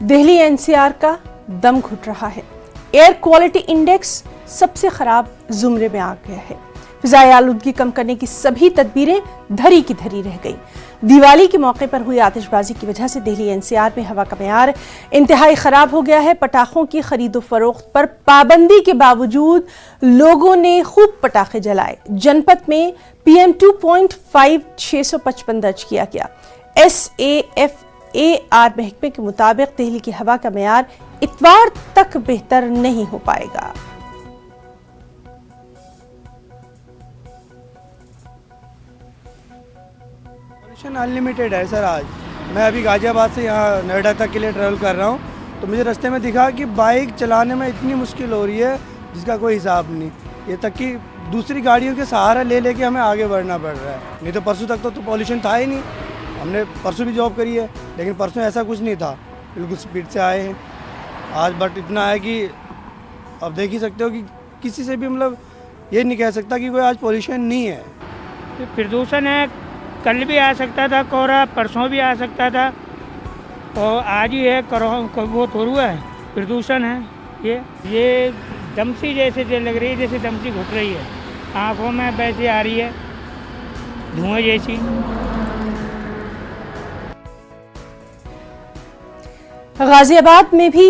Delhi NCR का दम घुट रहा है। एयर क्वालिटी इंडेक्स सबसे खराब जुमरे में आ गया है। फिजाई आलूदगी कम करने की सभी तदबीरें धरी की धरी रह गई। दिवाली के मौके पर हुई आतिशबाजी की वजह से दिल्ली एनसीआर में हवा का मेयार इंतहाई खराब हो गया है। पटाखों की खरीदो फरोख्त पर पाबंदी के बावजूद लोगों ने खूब पटाखे जलाए। जनपद में PM 2.5 655 दर्ज किया गया। SAFAR महकमे के मुताबिक दिल्ली की हवा का मेयार इतवार तक बेहतर नहीं हो पाएगा। पॉल्यूशन अनलिमिटेड है सर। आज मैं अभी गाजियाबाद से यहाँ नोएडा तक के लिए ट्रैवल कर रहा हूँ, तो मुझे रास्ते में दिखा कि बाइक चलाने में इतनी मुश्किल हो रही है जिसका कोई हिसाब नहीं। ये तक कि दूसरी गाड़ियों के सहारा ले लेके हमें आगे बढ़ना पड़ रहा है। नहीं तो परसों तक तो पॉल्यूशन था ही नहीं। हमने परसों भी जॉब करी है, लेकिन परसों ऐसा कुछ नहीं था, बिल्कुल स्पीड से आए हैं आज। बट इतना है कि अब देख ही सकते हो कि किसी से भी मतलब ये नहीं कह सकता कि कोई आज पॉल्यूशन नहीं है। प्रदूषण है, कल भी आ सकता था कोहरा, परसों भी आ सकता था और आज ही है वो थोड़ा है। प्रदूषण है ये दमसी जैसे लग रही है, जैसे दमसी घुट रही है, आँखों में वैसे आ रही है धुआं जैसी। गाजियाबाद में भी